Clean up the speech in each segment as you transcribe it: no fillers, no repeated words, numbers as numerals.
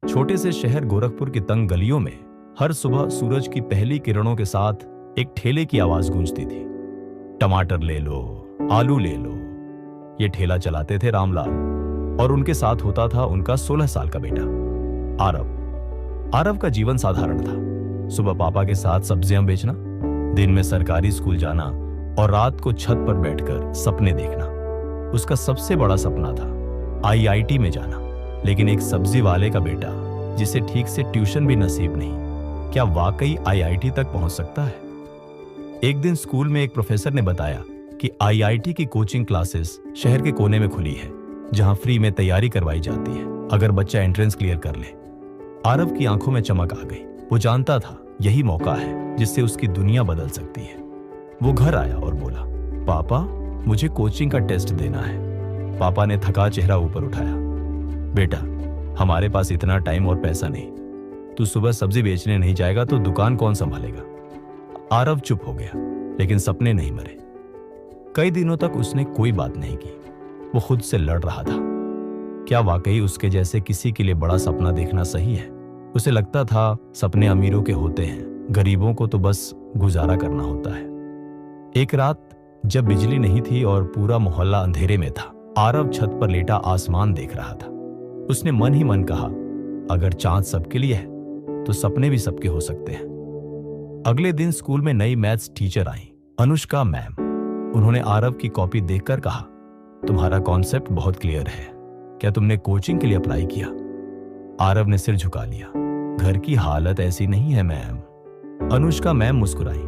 छोटे से शहर गोरखपुर की तंग गलियों में हर सुबह सूरज की पहली किरणों के साथ एक ठेले की आवाज गूंजती थी। टमाटर ले लो, आलू ले लो। ये ठेला चलाते थे रामलाल और उनके साथ होता था उनका 16 साल का बेटा आरव। आरव का जीवन साधारण था। सुबह पापा के साथ सब्जियां बेचना, दिन में सरकारी स्कूल जाना और रात को छत पर बैठकर सपने देखना। उसका सबसे बड़ा सपना था आईआईटी में जाना। लेकिन एक सब्जी वाले का बेटा जिसे ठीक से ट्यूशन भी नसीब नहीं, क्या वाकई आईआईटी तक पहुंच सकता है? एक दिन स्कूल में एक प्रोफेसर ने बताया कि आईआईटी की कोचिंग क्लासेस शहर के कोने में खुली है, जहां फ्री में तैयारी करवाई जाती है अगर बच्चा एंट्रेंस क्लियर कर ले। आरव की आंखों में चमक आ गई। वो जानता था यही मौका है जिससे उसकी दुनिया बदल सकती है। वो घर आया और बोला, पापा मुझे कोचिंग का टेस्ट देना है। पापा ने थका चेहरा ऊपर उठाया, बेटा हमारे पास इतना टाइम और पैसा नहीं। तू सुबह सब्जी बेचने नहीं जाएगा तो दुकान कौन संभालेगा? आरव चुप हो गया, लेकिन सपने नहीं मरे। कई दिनों तक उसने कोई बात नहीं की। वो खुद से लड़ रहा था। क्या वाकई उसके जैसे किसी के लिए बड़ा सपना देखना सही है? उसे लगता था सपने अमीरों के होते हैं, गरीबों को तो बस गुजारा करना होता है। एक रात जब बिजली नहीं थी और पूरा मोहल्ला अंधेरे में था, आरव छत पर लेटा आसमान देख रहा था। उसने मन ही मन कहा, अगर चांद सबके लिए है तो सपने भी सबके हो सकते हैं। अगले दिन स्कूल में नई मैथ्स टीचर आई, अनुष्का मैम। उन्होंने आरव की कॉपी देखकर कहा, तुम्हारा कॉन्सेप्ट बहुत क्लियर है। क्या तुमने कोचिंग के लिए अप्लाई किया? आरव ने सिर झुका लिया। घर की हालत ऐसी नहीं है मैम। अनुष्का मैम मुस्कुराई,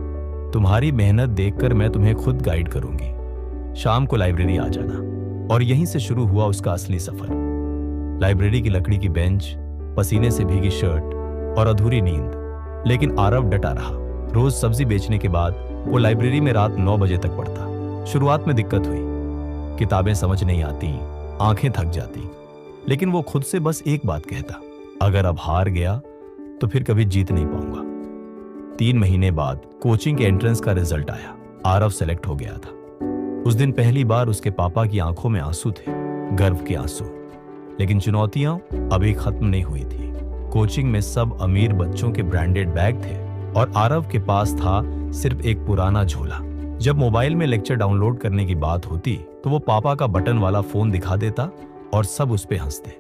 तुम्हारी मेहनत देखकर मैं तुम्हें खुद गाइड करूंगी। शाम को लाइब्रेरी आ जाना। और यहीं से शुरू हुआ उसका असली सफर। लाइब्रेरी की लकड़ी की बेंच, पसीने से भीगी शर्ट और अधूरी नींद। लेकिन आरव डटा रहा। रोज सब्जी बेचने के बाद वो लाइब्रेरी में रात 9 बजे तक पढ़ता। शुरुआत में दिक्कत हुई, किताबें समझ नहीं आती, आंखें थक जाती। लेकिन वो खुद से बस एक बात कहता, अगर अब हार गया तो फिर कभी जीत नहीं पाऊंगा। 3 महीने बाद कोचिंग के एंट्रेंस का रिजल्ट आया। आरव सेलेक्ट हो गया था। उस दिन पहली बार उसके पापा की आंखों में आंसू थे, गर्व के आंसू। लेकिन चुनौतियां अभी खत्म नहीं हुई थी। कोचिंग में सब अमीर बच्चों के ब्रांडेड बैग थे और आरव के पास था सिर्फ एक पुराना झोला। जब मोबाइल में लेक्चर डाउनलोड करने की बात होती तो वो पापा का बटन वाला फोन दिखा देता और सब उस पे हंसते।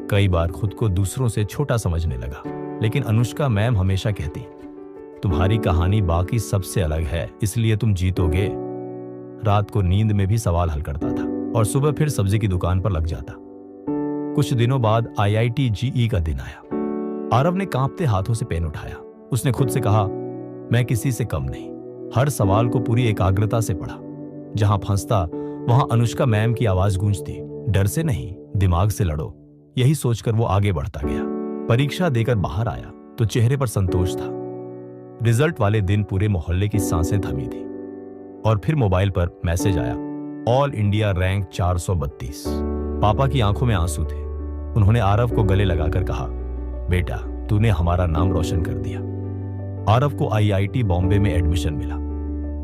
कई बार खुद को दूसरों से छोटा समझने लगा। लेकिन अनुष्का मैम हमेशा कहती, तुम्हारी कहानी बाकी सबसे अलग है, इसलिए तुम जीतोगे। रात को नींद में भी सवाल हल करता था और सुबह फिर सब्जी की दुकान पर लग जाता। कुछ दिनों बाद आईआईटी जेईई का दिन आया। आरव ने कांपते हाथों से पेन उठाया। उसने खुद से कहा, मैं किसी से कम नहीं। हर सवाल को पूरी एकाग्रता से पढ़ा। जहां फंसता वहां अनुष्का मैम की आवाज गूंजती, डर से नहीं, दिमाग से लड़ो। यही सोचकर वो आगे बढ़ता गया। परीक्षा देकर बाहर आया तो चेहरे पर संतोष था। रिजल्ट वाले दिन पूरे मोहल्ले की सांसें थमी थी। और फिर मोबाइल पर मैसेज आया, ऑल इंडिया रैंक 432। पापा की आंखों में आंसू थे। उन्होंने आरव को गले लगाकर कहा, बेटा तूने हमारा नाम रोशन कर दिया। आरव को आईआईटी बॉम्बे में एडमिशन मिला।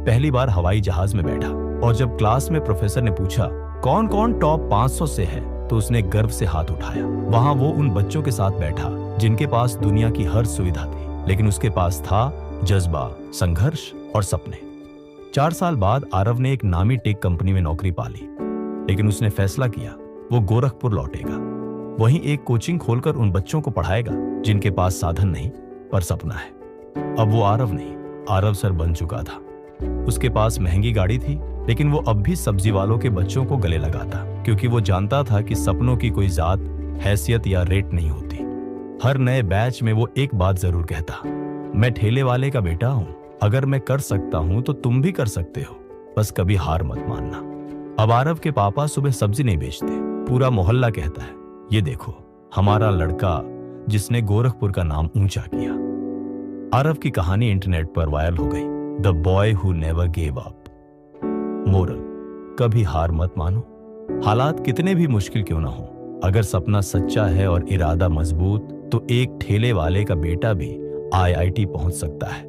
पहली बार हवाई जहाज में बैठा और जब क्लास में प्रोफेसर ने पूछा कौन कौन टॉप 500 से है तो उसने गर्व से हाथ उठाया। वहां वो उन बच्चों के साथ बैठा जिनके पास दुनिया की हर सुविधा थी, लेकिन उसके पास था जज्बा, संघर्ष और सपने। 4 साल बाद आरव ने एक नामी टेक कंपनी में नौकरी पाली। लेकिन उसने फैसला किया वो गोरखपुर लौटेगा। वहीं एक कोचिंग खोलकर उन बच्चों को पढ़ाएगा जिनके पास साधन नहीं पर सपना है। अब वो आरव नहीं, आरव सर बन चुका था। उसके पास महंगी गाड़ी थी, लेकिन वो अब भी सब्जी वालों के बच्चों को गले लगाता, क्योंकि वो जानता था कि सपनों की कोई जात, हैसियत या रेट नहीं होती। हर नए बैच में वो एक बात जरूर कहता, मैं ठेले वाले का बेटा हूं। अगर मैं कर सकता हूं तो तुम भी कर सकते हो, बस कभी हार मत मानना। अब आरव के पापा सुबह सब्जी नहीं बेचते। पूरा मोहल्ला कहता है, ये देखो हमारा लड़का जिसने गोरखपुर का नाम ऊंचा किया। आरव की कहानी इंटरनेट पर वायरल हो गई, the boy who never gave up. Moral, कभी हार मत मानो। हालात कितने भी मुश्किल क्यों ना हो, अगर सपना सच्चा है और इरादा मजबूत तो एक ठेले वाले का बेटा भी आईआईटी पहुंच सकता है।